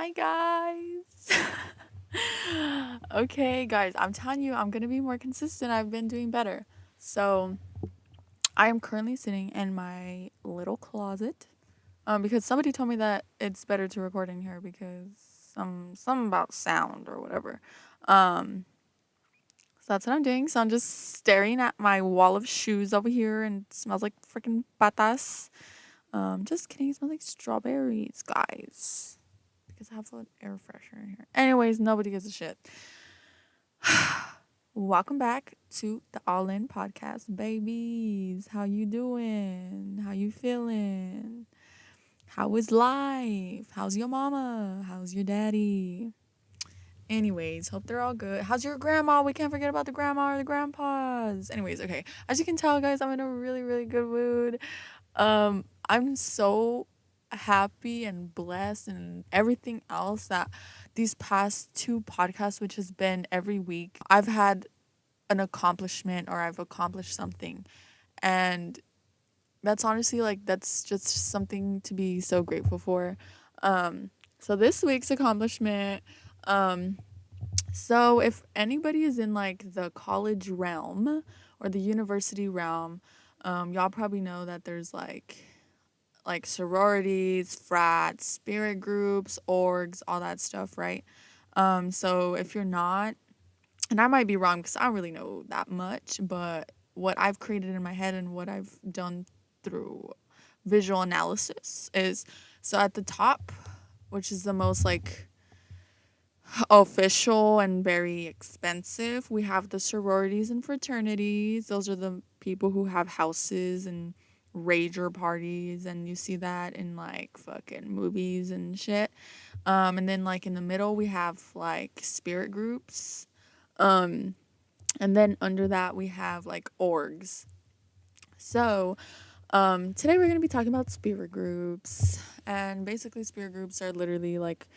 Hi, guys. Okay, guys, I'm telling you, I'm gonna be more consistent. I've been doing better. So, I am currently sitting in my little closet, because somebody told me that it's better to record in here because something about sound or whatever. Um, so that's what I'm doing. So I'm just staring at my wall of shoes over here, and it smells like freaking patas. Just kidding. It smells like strawberries, guys. Because I have an air freshener in here. Anyways, nobody gives a shit. Welcome back to the All In Podcast, babies. How you doing? How you feeling? How is life? How's your mama? How's your daddy? Anyways, hope they're all good. How's your grandma? We can't forget about the grandma or the grandpas. Anyways, okay. As you can tell, guys, I'm in a really, really good mood. I'm so happy and blessed and everything else that these past two podcasts, which has been every week, I've had an accomplishment or I've accomplished something. And that's honestly like that's just something to be so grateful for. Um so this week's accomplishment, um so if anybody is in like the college realm or the university realm, y'all probably know that there's like sororities, frats, spirit groups, orgs, all that stuff, right? So if you're not, and I might be wrong because I don't really know that much, but what I've created in my head and what I've done through visual analysis is so at the top, which is the most like official and very expensive, we have the sororities and fraternities. Those are the people who have houses and rager parties, and you see that in like fucking movies and shit. And then like in the middle we have like spirit groups. um and then under that we have like orgs. So today we're going to be talking about spirit groups, and basically spirit groups are literally like,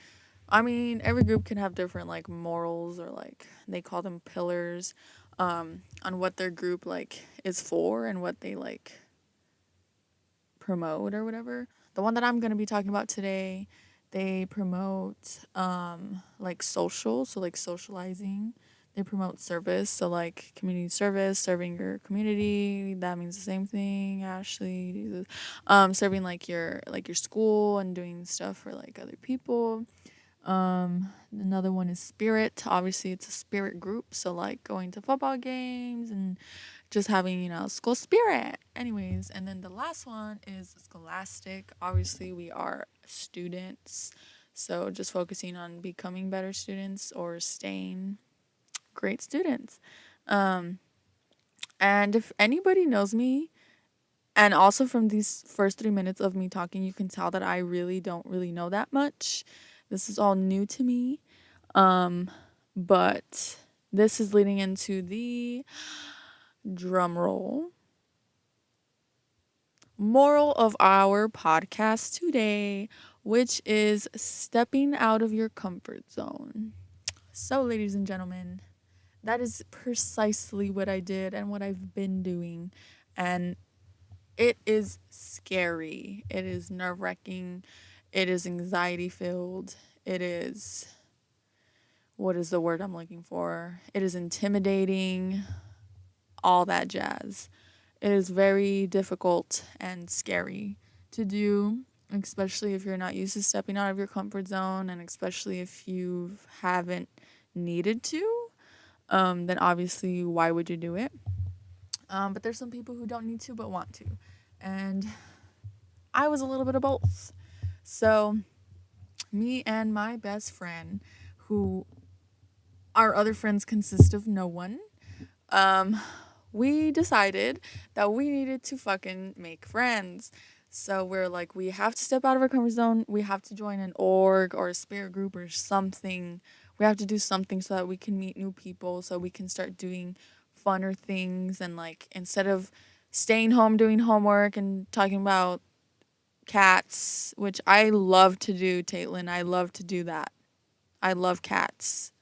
I mean, every group can have different like morals, or like they call them pillars, on what their group like is for and what they like promote or whatever. The one that I'm gonna be talking about today, they promote like social, so like socializing. They promote service, so like community service, serving your community. That means the same thing, Ashley. Jesus. Serving like your school and doing stuff for like other people. Another one is spirit. Obviously, it's a spirit group, so like going to football games and just having, school spirit. Anyways, and then the last one is scholastic. Obviously, we are students, so just focusing on becoming better students or staying great students. Um, and if anybody knows me, and also from these first 3 minutes of me talking, you can tell that I really don't really know that much. This is all new to me. Um, but this is leading into the drum roll moral of our podcast today, which is stepping out of your comfort zone. So, ladies and gentlemen, that is precisely what I did and what I've been doing. And it is scary. It is nerve wracking. It is anxiety filled. It is, what is the word I'm looking for? It is intimidating, all that jazz. It is very difficult and scary to do, especially if you're not used to stepping out of your comfort zone, and especially if you haven't needed to. Then obviously, why would you do it? But there's some people who don't need to but want to. And I was a little bit of both. So, me and my best friend, who our other friends consist of no one, um, we decided that we needed to fucking make friends. So we're like, we have to step out of our comfort zone. We have to join an org or a spirit group or something. We have to do something so that we can meet new people, so we can start doing funner things. And like, instead of staying home doing homework and talking about cats, which I love to do, Caitlin, I love to do that. I love cats.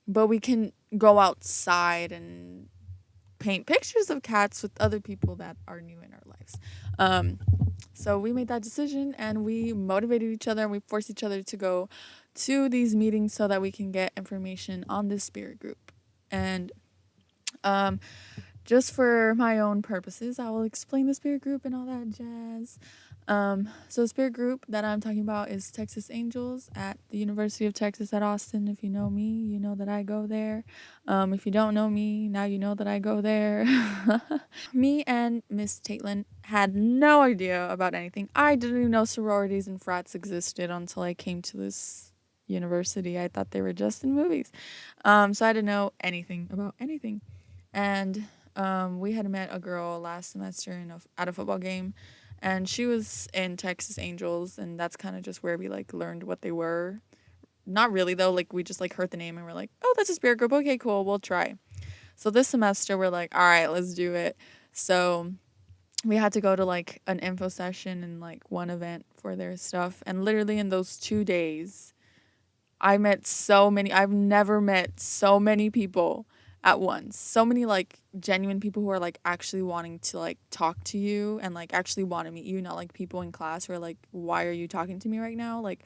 But we can go outside and paint pictures of cats with other people that are new in our lives. So we made that decision and we motivated each other and we forced each other to go to these meetings so that we can get information on this spirit group. And um, just for my own purposes, I will explain the spirit group and all that jazz. So the spirit group that I'm talking about is Texas Angels at the University of Texas at Austin. If you know me, you know that I go there. If you don't know me, now you know that I go there. Me and Miss Taitlin had no idea about anything. I didn't even know sororities and frats existed until I came to this university. I thought they were just in movies. So I didn't know anything about anything. And we had met a girl last semester at a football game, and she was in Texas Angels, and that's kind of just where we like learned what they were. Not really though, like we just like heard the name and we're like, oh, that's a spirit group. Okay, cool, we'll try. So this semester we're like, all right, let's do it. So we had to go to like an info session and like one event for their stuff, and literally in those 2 days I've never met so many people at once. So many like genuine people who are like actually wanting to like talk to you and like actually want to meet you, not like people in class who are like, why are you talking to me right now? Like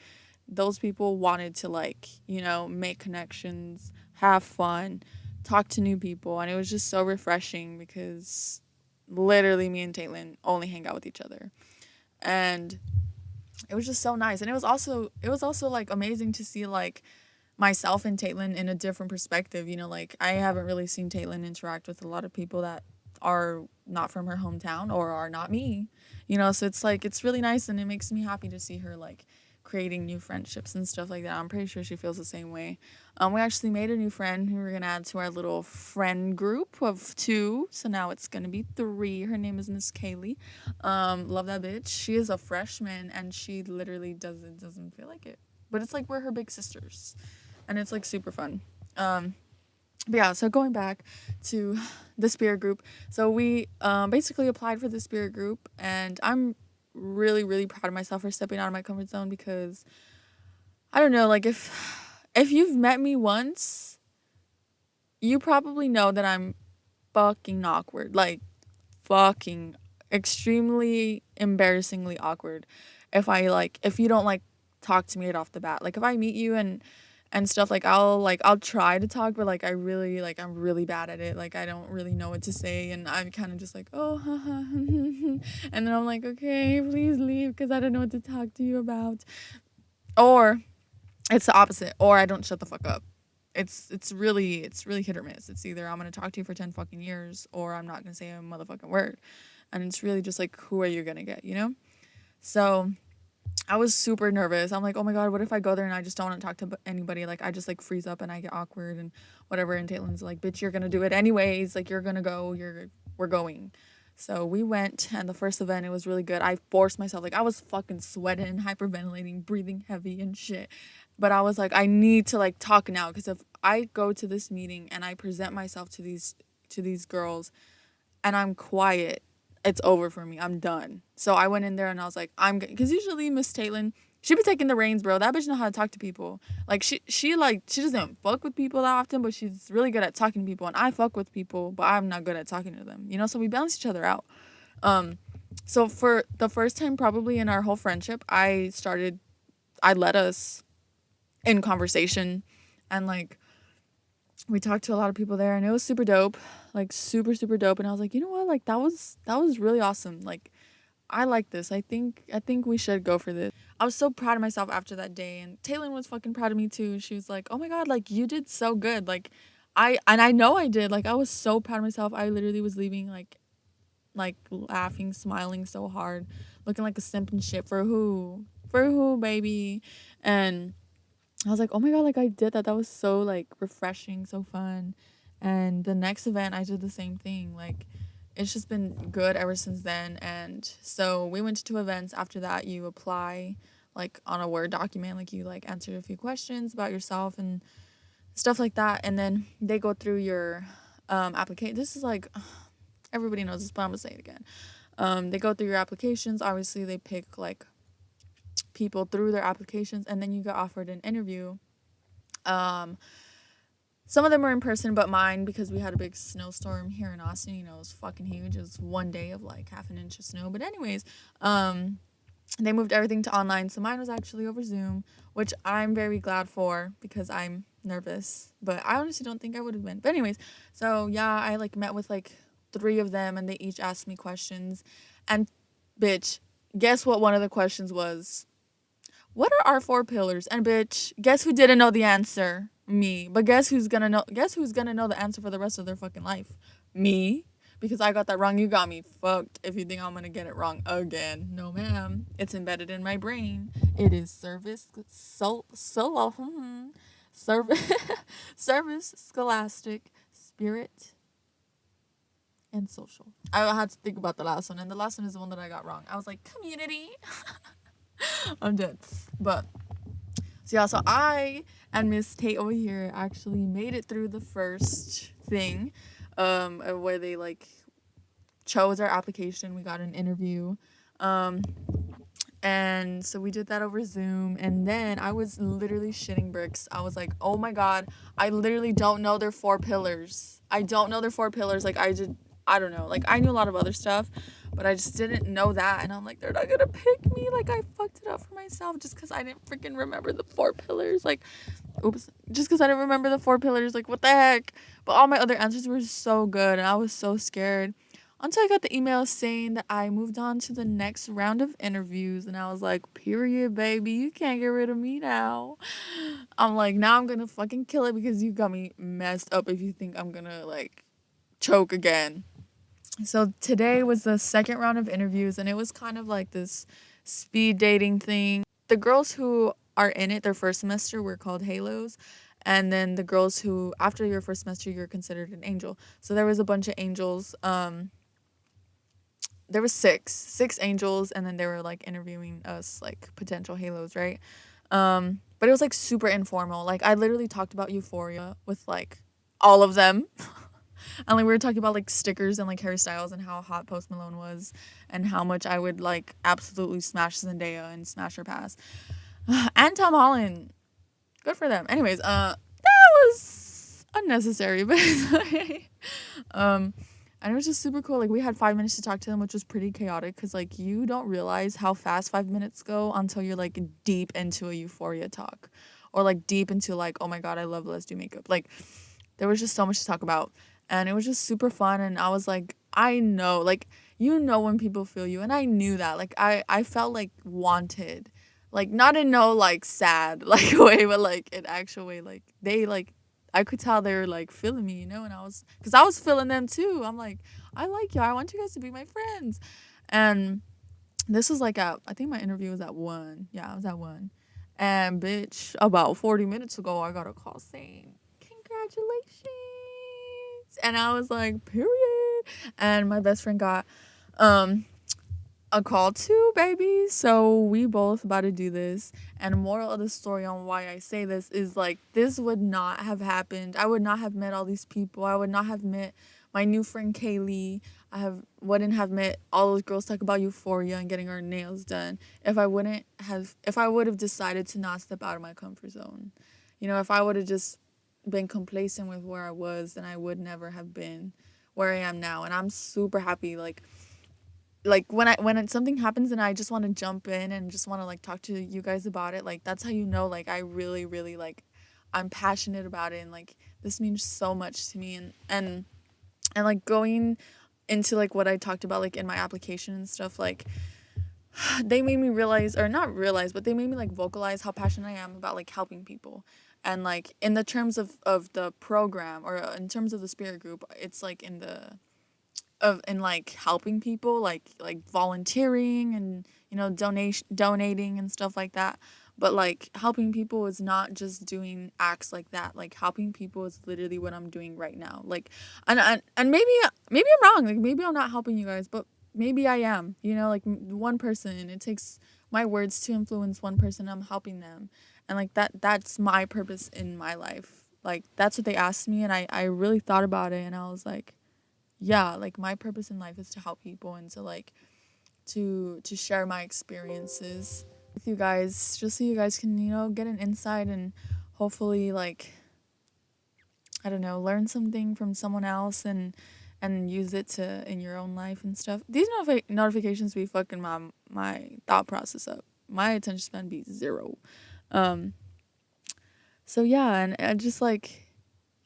those people wanted to like, make connections, have fun, talk to new people. And it was just so refreshing because literally me and Caitlin only hang out with each other. And it was just so nice. And it was also like amazing to see like myself and Caitlin in a different perspective. Like I haven't really seen Caitlin interact with a lot of people that are not from her hometown or are not me. So it's like it's really nice and it makes me happy to see her like creating new friendships and stuff like that. I'm pretty sure she feels the same way. We actually made a new friend who we're gonna add to our little friend group of 2. So now it's gonna be 3. Her name is Miss Kaylee. Love that bitch. She is a freshman and she literally doesn't feel like it. But it's like we're her big sisters. And it's like super fun. But yeah, so going back to the spirit group. So we basically applied for the spirit group, and I'm really, really proud of myself for stepping out of my comfort zone because I don't know, like if you've met me once, you probably know that I'm fucking awkward. Like fucking extremely embarrassingly awkward if you don't like talk to me right off the bat. Like if I meet you and stuff, I'll try to talk, but like I'm really bad at it. Like I don't really know what to say, and I'm kind of just like, oh haha. And then I'm like, okay, please leave because I don't know what to talk to you about. Or it's the opposite, or I don't shut the fuck up. It's really hit or miss. It's either I'm gonna talk to you for 10 fucking years or I'm not gonna say a motherfucking word. And it's really just like, who are you gonna get? So I was super nervous. I'm like, oh my God, what if I go there and I just don't want to talk to anybody? Like, I just like freeze up and I get awkward and whatever. And Taitlin's like, bitch, you're going to do it anyways. Like, you're going to go. We're going. So we went, and the first event, it was really good. I forced myself. Like, I was fucking sweating, hyperventilating, breathing heavy and shit. But I was like, I need to like talk now because if I go to this meeting and I present myself to these girls and I'm quiet, it's over for me. I'm done. So I went in there and I was like, because usually Miss Caitlin, she be taking the reins, bro. That bitch know how to talk to people. Like she doesn't fuck with people that often, but she's really good at talking to people. And I fuck with people, but I'm not good at talking to them. So we balance each other out. So for the first time probably in our whole friendship, I led us in conversation, and like we talked to a lot of people there, and it was super dope, like super super dope. And I was like, you know what, like that was really awesome. Like I like this. I think we should go for this. I was so proud of myself after that day, and Taylor was fucking proud of me too. She was like, oh my God, like you did so good. Like I know I did. Like I was so proud of myself. I literally was leaving like laughing, smiling so hard, looking like a simp and shit. For who, baby? And I was like, oh my God, like I did that. That was so like refreshing, so fun. And the next event, I did the same thing. Like, it's just been good ever since then. And so we went to 2 events. After that, you apply like on a Word document, like you like answer a few questions about yourself and stuff like that. And then they go through your application. This is like, everybody knows this, but I'm gonna say it again. They go through your applications. Obviously, they pick like people through their applications, and then you get offered an interview. Um, some of them were in person, but mine, because we had a big snowstorm here in Austin, you know, it was fucking huge. It was one day of like half an inch of snow. But anyways, they moved everything to online, so mine was actually over Zoom, which I'm very glad for because I'm nervous. But I honestly don't think I would have been. But anyways, so yeah, I like met with like 3 of them, and they each asked me questions. And bitch, guess what one of the questions was? What are our 4 pillars? And bitch, guess who didn't know the answer? Me. But guess who's gonna know? Guess who's gonna know the answer for the rest of their fucking life? Me. Because I got that wrong. You got me fucked if you think I'm gonna get it wrong again. No, ma'am. It's embedded in my brain. It is service, service, scholastic, spirit, and social. I had to think about the last one, and the last one is the one that I got wrong. I was like, community. I'm dead. But so yeah, so I and Miss Tate over here actually made it through the first thing, where they like chose our application. We got an interview, and so we did that over Zoom. And then I was literally shitting bricks. I was like, oh my god, I literally don't know their 4 pillars. I don't know their 4 pillars. Like I don't know. Like I knew a lot of other stuff, but I just didn't know that. And I'm like, they're not gonna pick me. Like I fucked it up for myself just because I didn't freaking remember the 4 pillars. Like, oops, just because I didn't remember the 4 pillars. Like what the heck? But all my other answers were so good, and I was so scared until I got the email saying that I moved on to the next round of interviews. And I was like, period, baby, you can't get rid of me now. I'm like, now I'm gonna fucking kill it because you got me messed up if you think I'm gonna like choke again. So today was the second round of interviews, and it was kind of like this speed dating thing. The girls who are in it their first semester were called halos, and then the girls who after your first semester you're considered an angel. So there was a bunch of angels. There was six angels, and then they were like interviewing us like potential halos, right? But it was like super informal. Like I literally talked about Euphoria with like all of them. And like we were talking about like stickers and like hairstyles and how hot Post Malone was and how much I would like absolutely smash Zendaya and smash her past. And Tom Holland. Good for them. Anyways, that was unnecessary, but and it was just super cool. Like we had 5 minutes to talk to them, which was pretty chaotic because like you don't realize how fast 5 minutes go until you're like deep into a Euphoria talk, or like deep into like, oh my god, I love Let's Do Makeup. Like there was just so much to talk about, and it was just super fun. And I was like, I know, like you know when people feel you, and I knew that. Like I felt like wanted, like not in no like sad like way, but like in actual way. Like they like I could tell they were like feeling me, you know, and because I was feeling them too. I'm like, I like you. I want you guys to be my friends. And this was like I think my interview was at 1. Yeah, I was at 1. And bitch, about 40 minutes ago, I got a call saying, congratulations. And I was like, period. And my best friend got a call too, baby. So we both about to do this. And moral of the story on why I say this is like this would not have happened. I would not have met all these people. I would not have met my new friend Kaylee. Wouldn't have met all those girls talk about Euphoria and getting our nails done if I would have decided to not step out of my comfort zone. You know, if I would have just been complacent with where I was, then I would never have been where I am now. And I'm super happy like when something happens and I just want to jump in and just want to like talk to you guys about it, like that's how you know like I really really like I'm passionate about it, and like this means so much to me. And like going into like what I talked about like in my application and stuff, like they made me realize, or not realize, but they made me like vocalize how passionate I am about like helping people. And like in the terms of the program, or in terms of the spirit group, it's like in like helping people, like volunteering and you know donating and stuff like that. But like helping people is not just doing acts like that. Like helping people is literally what I'm doing right now. Like and maybe I'm wrong. Like maybe I'm not helping you guys, but maybe I am. You know, like one person. It takes my words to influence one person. I'm helping them, and like that's my purpose in my life. Like that's what they asked me, and I really thought about it, and I was like, yeah, like my purpose in life is to help people and to like to share my experiences with you guys, just so you guys can, you know, get an insight and hopefully like I don't know, learn something from someone else and use it to in your own life and stuff. These notifications be fucking my thought process up. My attention span be zero. Um so yeah, and I just like,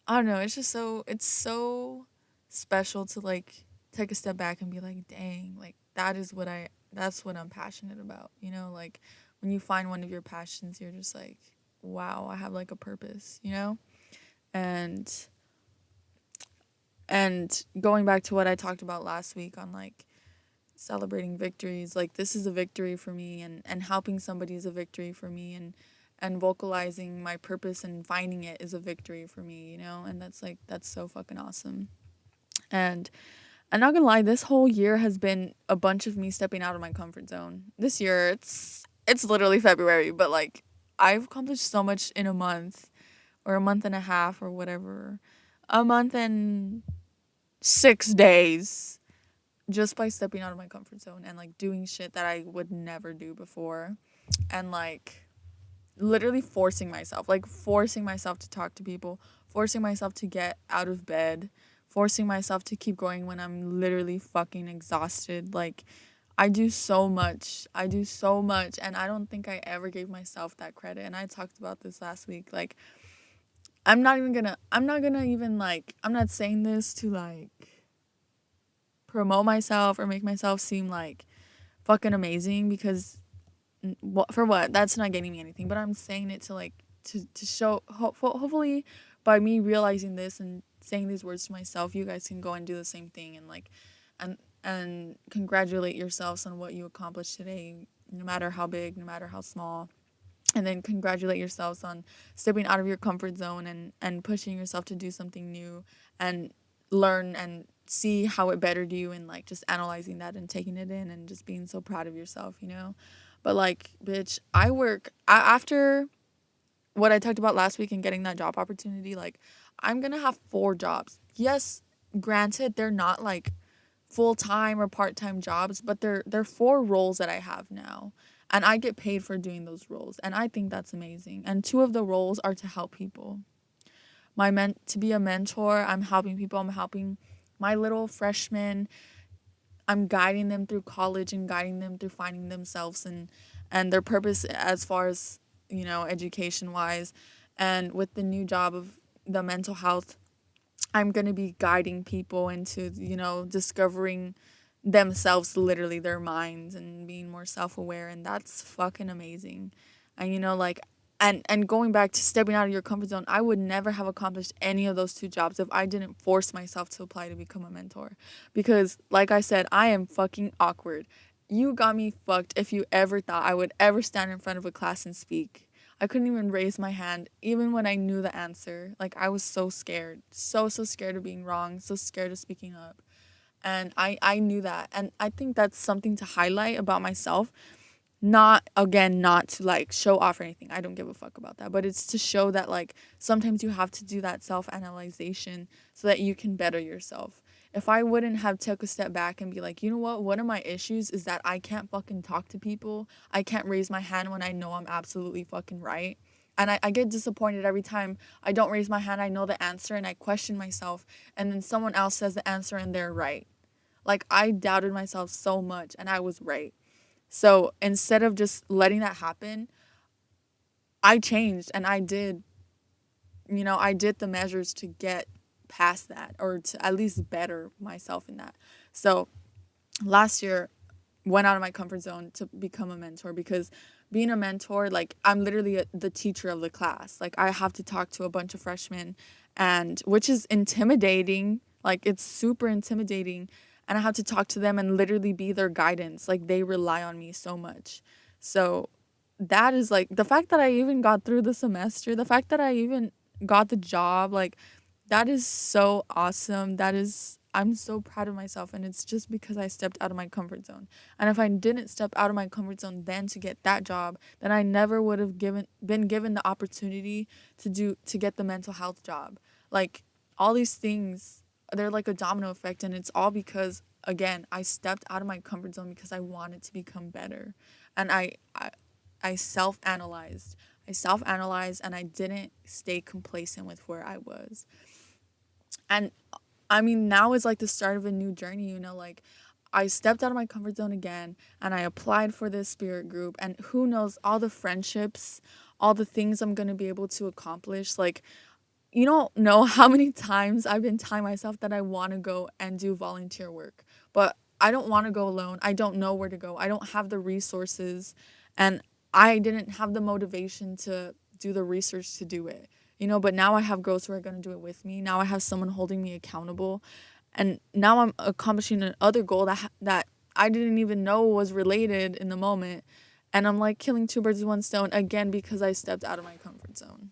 I don't know, it's so special to like take a step back and be like, dang, like that's what I'm passionate about. You know, like when you find one of your passions, you're just like, wow, I have like a purpose, you know? And going back to what I talked about last week on like celebrating victories, like this is a victory for me, and helping somebody is a victory for me, and vocalizing my purpose and finding it is a victory for me, you know? And that's so fucking awesome. And I'm not gonna lie, this whole year has been a bunch of me stepping out of my comfort zone. This year it's literally February, but like I've accomplished so much in a month or a month and a half or whatever. A month and 6 days just by stepping out of my comfort zone and like doing shit that I would never do before, and like literally forcing myself to talk to people, forcing myself to get out of bed, forcing myself to keep going when I'm literally fucking exhausted. Like I do so much, and I don't think I ever gave myself that credit. And I talked about this last week. Like I'm not gonna even like, I'm not saying this to like promote myself or make myself seem like fucking amazing, because what for what, that's not getting me anything, but I'm saying it to like to show hopefully by me realizing this and saying these words to myself, you guys can go and do the same thing, and like and congratulate yourselves on what you accomplished today, no matter how big, no matter how small, and then congratulate yourselves on stepping out of your comfort zone and pushing yourself to do something new and learn and see how it bettered you, and like just analyzing that and taking it in and just being so proud of yourself, you know? But like, bitch, after what I talked about last week and getting that job opportunity, like I'm gonna have 4 jobs. Yes, granted, they're not like full-time or part-time jobs, but they're 4 roles that I have now. And I get paid for doing those roles. And I think that's amazing. And 2 of the roles are to help people. To be a mentor, I'm helping people. I'm helping my little freshmen. I'm guiding them through college and guiding them through finding themselves and their purpose as far as, you know, education wise. And with the new job of the mental health, I'm going to be guiding people into, you know, discovering themselves, literally their minds, and being more self-aware, and that's fucking amazing. And you know, like, and going back to stepping out of your comfort zone, I would never have accomplished any of those 2 jobs if I didn't force myself to apply to become a mentor, because like I said, I am fucking awkward. You got me fucked if you ever thought I would ever stand in front of a class and speak. I couldn't even raise my hand, even when I knew the answer. Like, I was so scared. So scared of being wrong, so scared of speaking up. And I knew that. And I think that's something to highlight about myself. Not, again, not to like show off or anything. I don't give a fuck about that. But it's to show that like sometimes you have to do that self-analyzation so that you can better yourself. If I wouldn't have took a step back and be like, you know what, one of my issues is that I can't fucking talk to people. I can't raise my hand when I know I'm absolutely fucking right. And I get disappointed every time I don't raise my hand. I know the answer and I question myself. And then someone else says the answer and they're right. Like, I doubted myself so much and I was right. So instead of just letting that happen, I changed and I did the measures to get past that, or to at least better myself in that. So last year, went out of my comfort zone to become a mentor, because being a mentor, like, I'm literally the teacher of the class. Like, I have to talk to a bunch of freshmen, and which is intimidating. Like, it's super intimidating, and I have to talk to them and literally be their guidance. Like, they rely on me so much. So that is like the fact that I even got through the semester, the fact that I even got the job, like that is so awesome. I'm so proud of myself, and it's just because I stepped out of my comfort zone. And if I didn't step out of my comfort zone then to get that job, then I never would have been given the opportunity to get the mental health job. Like, all these things, they're like a domino effect, and it's all because, again, I stepped out of my comfort zone because I wanted to become better. And I self-analyzed. I self-analyzed and I didn't stay complacent with where I was. And I mean, now is like the start of a new journey, like I stepped out of my comfort zone again and I applied for this spirit group, and who knows all the friendships, all the things I'm going to be able to accomplish. Like, you don't know how many times I've been telling myself that I want to go and do volunteer work, but I don't want to go alone. I don't know where to go. I don't have the resources, and I didn't have the motivation to do the research to do it. But now I have girls who are going to do it with me. Now I have someone holding me accountable. And now I'm accomplishing another goal that I didn't even know was related in the moment. And I'm like killing two birds with one stone again because I stepped out of my comfort zone.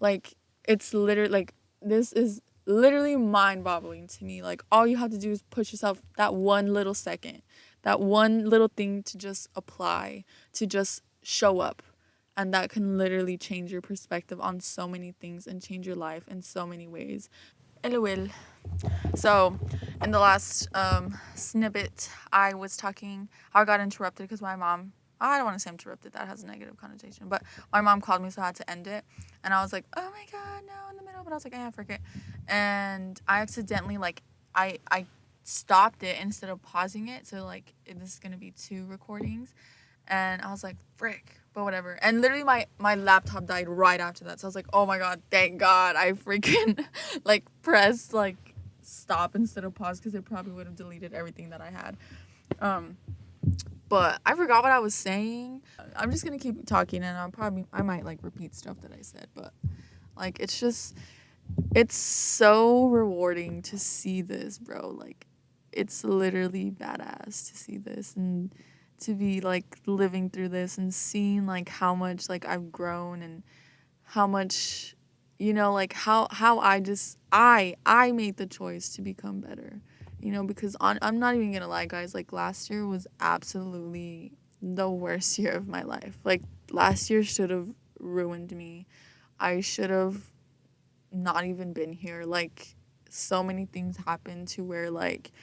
Like, it's literally like, this is literally mind-boggling to me. Like, all you have to do is push yourself that one little second, that one little thing to just apply, to just show up. And that can literally change your perspective on so many things and change your life in so many ways. LOL. So, in the last snippet, I got interrupted because my mom, I don't want to say interrupted, that has a negative connotation, but my mom called me, so I had to end it. And I was like, oh my God, no, in the middle. But I was like, forget. And I accidentally, like, I stopped it instead of pausing it. So, like, this is going to be 2 recordings. And I was like, frick, but whatever. And literally my laptop died right after that. So I was like, oh my God, thank God I freaking like pressed like stop instead of pause, because it probably would have deleted everything that I had. But I forgot what I was saying. I'm just gonna keep talking, and I might like repeat stuff that I said, but like it's so rewarding to see this, bro. Like, it's literally badass to see this and to be like living through this and seeing like how much like I've grown, and how much, like how I made the choice to become better. Because I'm not even gonna lie, guys, like last year was absolutely the worst year of my life. Like, last year should have ruined me. I should have not even been here. Like, so many things happened to where, like,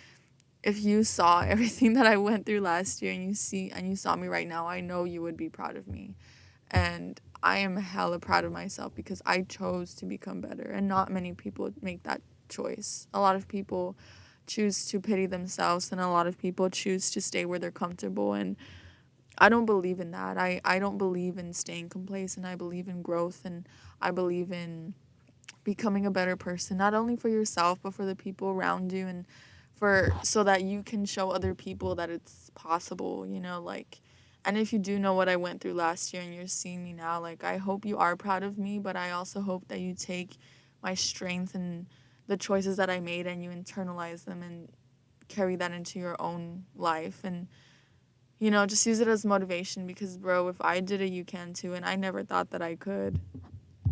if you saw everything that I went through last year, and you saw me right now, I know you would be proud of me. And I am hella proud of myself because I chose to become better, and not many people make that choice. A lot of people choose to pity themselves, and a lot of people choose to stay where they're comfortable, and I don't believe in that. I don't believe in staying complacent. I believe in growth, and I believe in becoming a better person, not only for yourself but for the people around you, and for so that you can show other people that it's possible, like. And if you do know what I went through last year and you're seeing me now, like, I hope you are proud of me, but I also hope that you take my strength and the choices that I made and you internalize them and carry that into your own life, and just use it as motivation, because bro, if I did it, you can too. And I never thought that I could.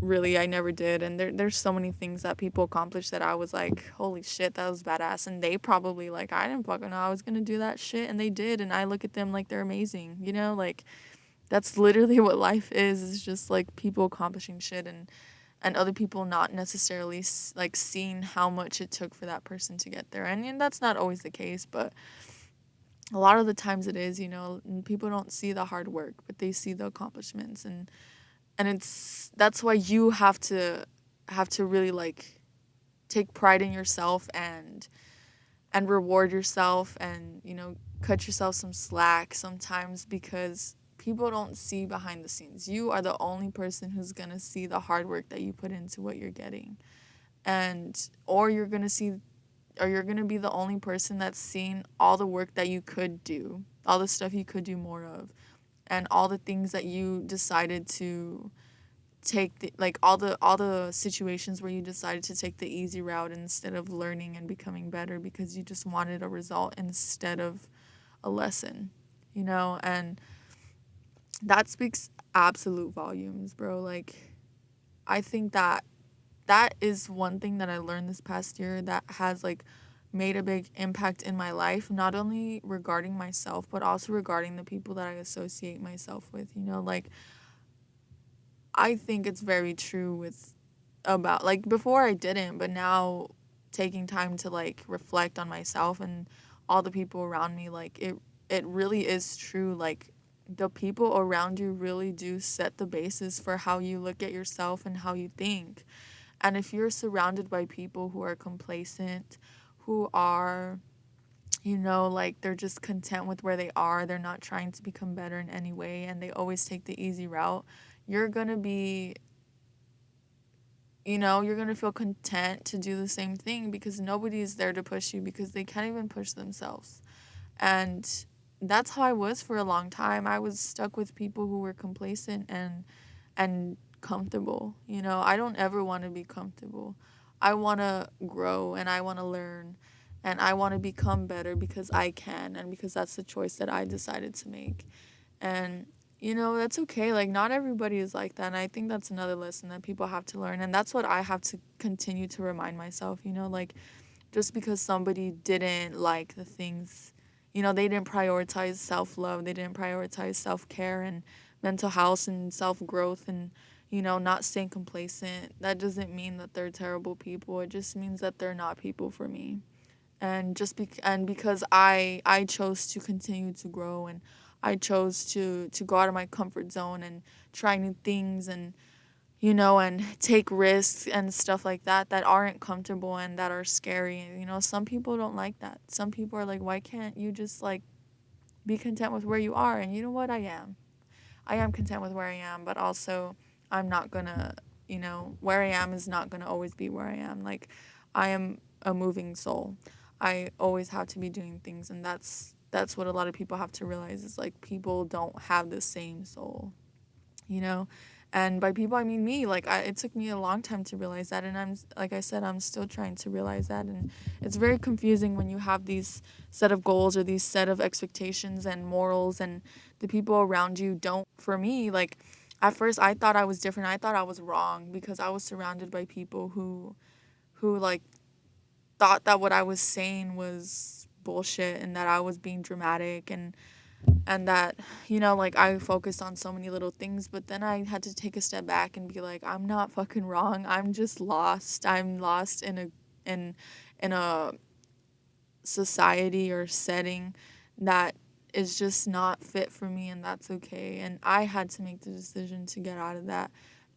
Really, I never did. And there's so many things that people accomplish that I was like, holy shit, that was badass. And they probably, like, I didn't fucking know I was gonna do that shit, and they did. And I look at them like they're amazing, like, that's literally what life is just like people accomplishing shit, and other people not necessarily like seeing how much it took for that person to get there. And that's not always the case, but a lot of the times it is. And people don't see the hard work, but they see the accomplishments. And that's why you have to really like take pride in yourself, and reward yourself, and cut yourself some slack sometimes, because people don't see behind the scenes. You are the only person who's going to see the hard work that you put into what you're getting. And or you're going to be the only person that's seen all the work that you could do, all the stuff you could do more of, and all the things that you decided to take like all the situations where you decided to take the easy route instead of learning and becoming better, because you just wanted a result instead of a lesson, and that speaks absolute volumes, bro. Like, I think that is one thing that I learned this past year that has like made a big impact in my life, not only regarding myself but also regarding the people that I associate myself with. Like, I think it's very true with about like before I didn't, but now taking time to like reflect on myself and all the people around me, like it really is true. Like, the people around you really do set the basis for how you look at yourself and how you think. And if you're surrounded by people who are complacent, who are, like they're just content with where they are, they're not trying to become better in any way, and they always take the easy route, you're going to be, you're going to feel content to do the same thing because nobody is there to push you because they can't even push themselves. And that's how I was for a long time. I was stuck with people who were complacent and comfortable. I don't ever want to be comfortable. I want to grow and I want to learn and I want to become better because I can and because that's the choice that I decided to make. And that's okay. Like not everybody is like that. And I think that's another lesson that people have to learn. And that's what I have to continue to remind myself, like just because somebody didn't like the things, they didn't prioritize self-love, they didn't prioritize self-care and mental health and self-growth and not staying complacent, that doesn't mean that they're terrible people. It just means that they're not people for me. And because I chose to continue to grow and I chose to go out of my comfort zone and try new things and and take risks and stuff like that that aren't comfortable and that are scary. Some people don't like that. Some people are like, why can't you just like be content with where you are? And you know what? I am. I am content with where I am, but also I'm not gonna, where I am is not gonna always be where I am. Like, I am a moving soul. I always have to be doing things, and that's what a lot of people have to realize is like people don't have the same soul, you know? And by people, I mean me. Like, it took me a long time to realize that. And like I said, I'm still trying to realize that. And it's very confusing when you have these set of goals or these set of expectations and morals, and the people around you don't. For me, like, at first, I thought I was different. I thought I was wrong because I was surrounded by people who like, thought that what I was saying was bullshit and that I was being dramatic and that like I focused on so many little things, but then I had to take a step back and be like, I'm not fucking wrong. I'm just lost. I'm lost in a society or setting that is just not fit for me, and that's okay. And I had to make the decision to get out of that.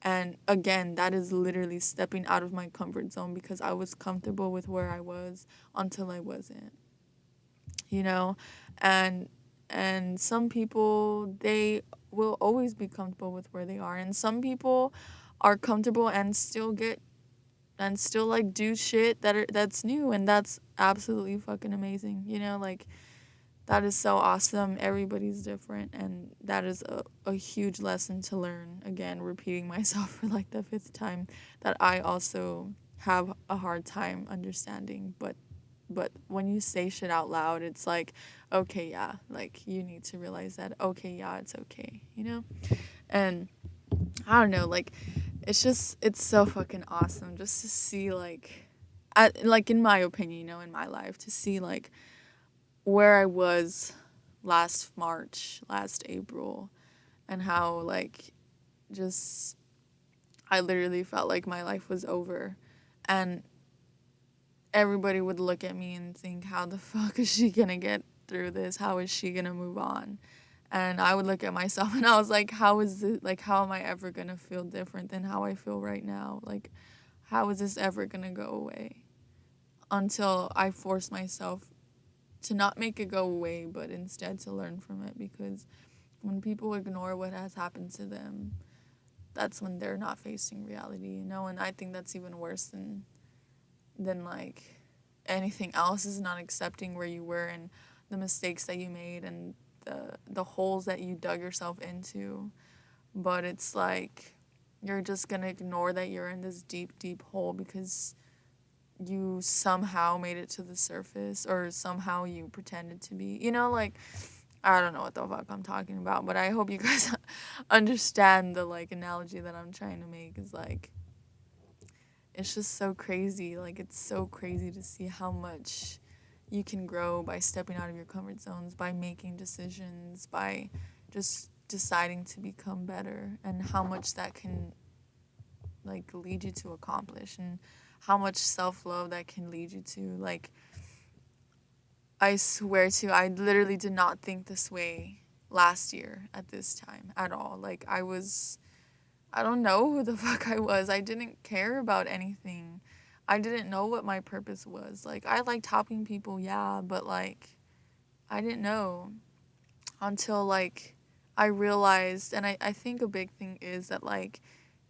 And again, that is literally stepping out of my comfort zone because I was comfortable with where I was until I wasn't, you know? And some people, they will always be comfortable with where they are, and some people are comfortable and still like do shit that's new, and that's absolutely fucking amazing, like that is so awesome. Everybody's different, and that is a huge lesson to learn. Again, repeating myself for like the fifth time, that I also have a hard time understanding. But when you say shit out loud, it's like, okay, yeah, like you need to realize that, okay, yeah, it's okay, And I don't know, like it's so fucking awesome just to see like in my opinion, in my life, to see like where I was last March, last April, and how like just I literally felt like my life was over. And everybody would look at me and think, how the fuck is she gonna get through this? How is she gonna move on? And I would look at myself and I was like, how is it, like, how am I ever gonna feel different than how I feel right now? Like, how is this ever gonna go away? Until I force myself to not make it go away, but instead to learn from it. Because when people ignore what has happened to them, that's when they're not facing reality, And I think that's even worse than like anything else, is not accepting where you were and the mistakes that you made and the holes that you dug yourself into. But it's like you're just gonna ignore that you're in this deep, deep hole because you somehow made it to the surface, or somehow you pretended to be, like, I don't know what the fuck I'm talking about, but I hope you guys understand the like analogy that I'm trying to make. Is like, it's just so crazy. Like, it's so crazy to see how much you can grow by stepping out of your comfort zones, by making decisions, by just deciding to become better, and how much that can like lead you to accomplish, and how much self-love that can lead you to. Like, I swear to you, I literally did not think this way last year at this time at all. Like, I don't know who the fuck I was. I didn't care about anything. I didn't know what my purpose was. Like, I liked helping people, yeah, but like, I didn't know until like I realized, and I think a big thing is that like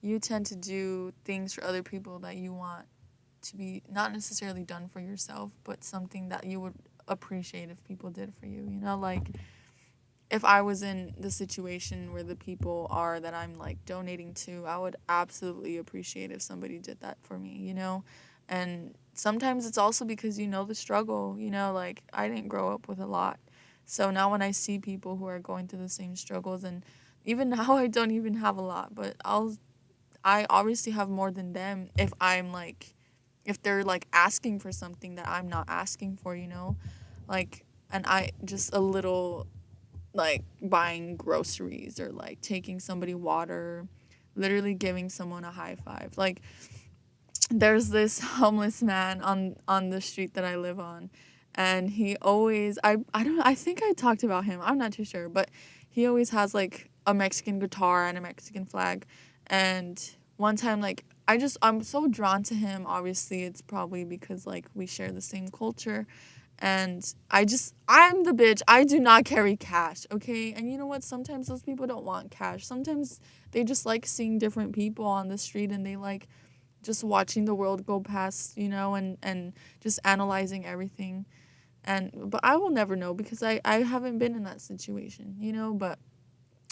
you tend to do things for other people that you want to be not necessarily done for yourself, but something that you would appreciate if people did for you, you know? Like, if I was in the situation where the people are that I'm like donating to, I would absolutely appreciate if somebody did that for me, you know? And sometimes it's also because you know the struggle, you know, like I didn't grow up with a lot. So now when I see people who are going through the same struggles, and even now I don't even have a lot, but I obviously have more than them if I'm like if they're like asking for something that I'm not asking for, you know? Like, and I just a little like buying groceries or like taking somebody water, literally giving someone a high five. Like, there's this homeless man on the street that I live on, and he always I don't I think I talked about him. I'm not too sure, but he always has like a Mexican guitar and a Mexican flag. And one time, like, I'm so drawn to him. Obviously, it's probably because like we share the same culture. And I'm the bitch. I do not carry cash, okay? And you know what? Sometimes those people don't want cash. Sometimes they just like seeing different people on the street, and they like just watching the world go past, you know, and just analyzing everything. But I will never know because I haven't been in that situation, you know. But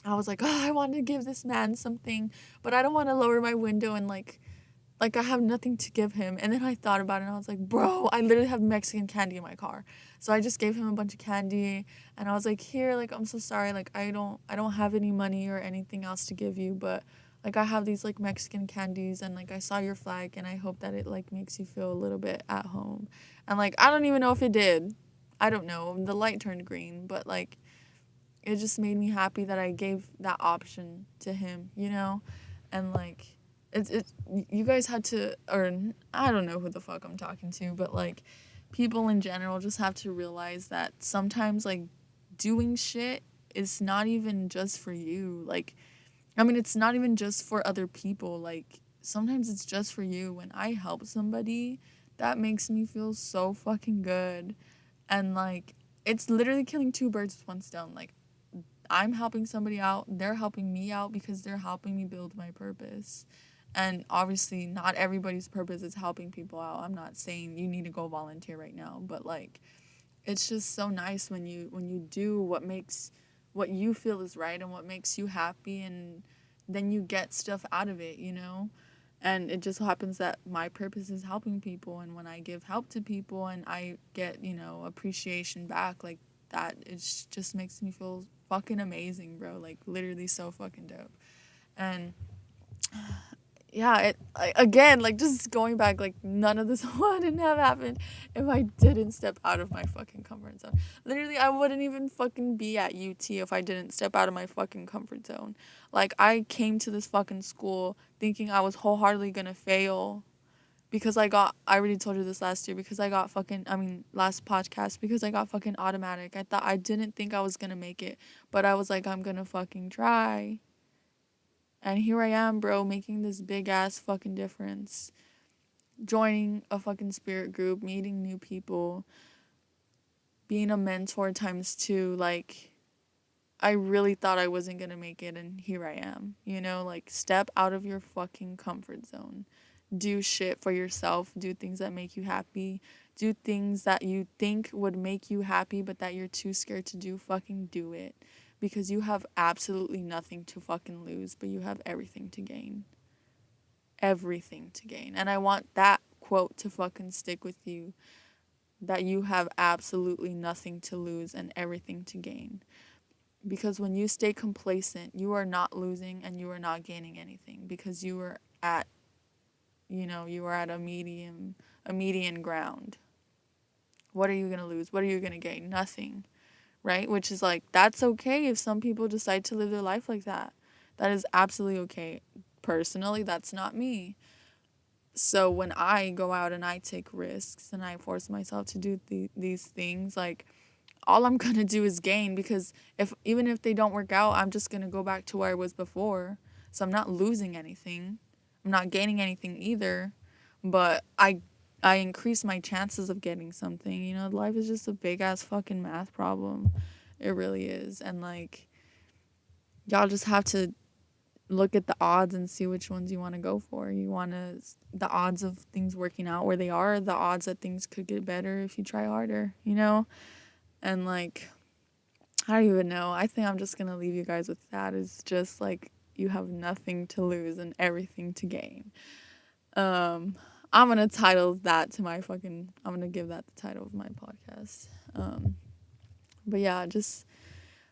I was like, oh, I want to give this man something, but I don't want to lower my window and like I have nothing to give him. And then I thought about it, and I was like, bro, I literally have Mexican candy in my car. So I just gave him a bunch of candy, and I was like, here, like, I'm so sorry, like I don't have any money or anything else to give you, but like I have these like Mexican candies, and like I saw your flag, and I hope that it like makes you feel a little bit at home. And like I don't even know if it did. I don't know. The light turned green, but like it just made me happy that I gave that option to him, you know? And like it's you guys had to, or I don't know who the fuck I'm talking to, but like people in general just have to realize that sometimes like doing shit is not even just for you. Like, I mean, it's not even just for other people. Like, sometimes it's just for you. When I help somebody, that makes me feel so fucking good. And like it's literally killing two birds with one stone. Like, I'm helping somebody out, they're helping me out because they're helping me build my purpose. And obviously, not everybody's purpose is helping people out. I'm not saying you need to go volunteer right now, but like it's just so nice when you do what you feel is right and what makes you happy, and then you get stuff out of it, you know? And it just happens that my purpose is helping people, and when I give help to people and I get, you know, appreciation back, like that, it just makes me feel fucking amazing, bro. Like literally so fucking dope. And yeah, again, like just going back, like none of this wouldn't have happened if I didn't step out of my fucking comfort zone. Literally, I wouldn't even fucking be at UT if I didn't step out of my fucking comfort zone. Like, I came to this fucking school thinking I was wholeheartedly gonna fail because I already told you this last year, because I got fucking, I mean, last podcast, because I got fucking automatic. I didn't think I was gonna make it, but I was like, I'm gonna fucking try. And here I am, bro, making this big ass fucking difference. Joining a fucking spirit group, meeting new people, being a mentor times two. Like, I really thought I wasn't gonna make it, and here I am. You know, like, step out of your fucking comfort zone. Do shit for yourself. Do things that make you happy. Do things that you think would make you happy, but that you're too scared to do. Fucking do it. Because you have absolutely nothing to fucking lose, but you have everything to gain. Everything to gain. And I want that quote to fucking stick with you, that you have absolutely nothing to lose and everything to gain. Because when you stay complacent, you are not losing and you are not gaining anything, because you are at, you know, you are at a median ground. What are you going to lose? What are you going to gain? Nothing, right? Which is like, that's okay if some people decide to live their life like that. That is absolutely okay. Personally, that's not me. So when I go out and I take risks and I force myself to do these things, like, all I'm going to do is gain, because if even if they don't work out, I'm just going to go back to where I was before. So I'm not losing anything. I'm not gaining anything either. But I increase my chances of getting something. You know, life is just a big ass fucking math problem. It really is. And like y'all just have to look at the odds and see which ones you want to go for. You want to the odds of things working out where they are, the odds that things could get better if you try harder, you know? And like I don't even know. I think I'm just going to leave you guys with that. It's just like you have nothing to lose and everything to gain. I'm going to title that to my fucking I'm going to give that the title of my podcast. But yeah, just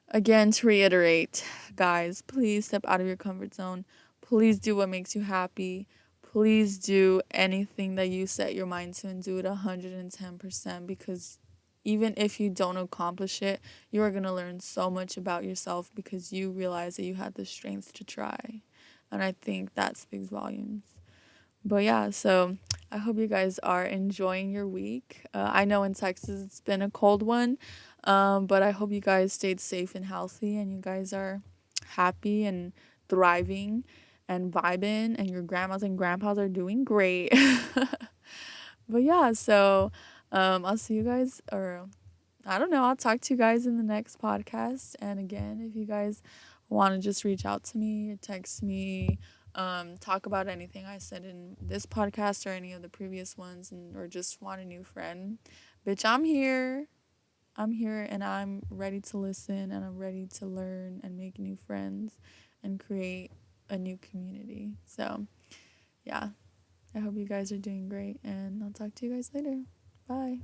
again, to reiterate, guys, please step out of your comfort zone. Please do what makes you happy. Please do anything that you set your mind to and do it 110% because even if you don't accomplish it, you are going to learn so much about yourself because you realize that you had the strength to try. And I think that speaks volumes. But yeah, so I hope you guys are enjoying your week. I know in Texas it's been a cold one, but I hope you guys stayed safe and healthy and you guys are happy and thriving and vibing and your grandmas and grandpas are doing great. But yeah, so I'll see you guys, or I don't know, I'll talk to you guys in the next podcast. And again, if you guys want to just reach out to me, text me, talk about anything I said in this podcast or any of the previous ones, or just want a new friend, bitch, I'm here. I'm here and I'm ready to listen and I'm ready to learn and make new friends and create a new community. So, yeah, I hope you guys are doing great and I'll talk to you guys later. Bye.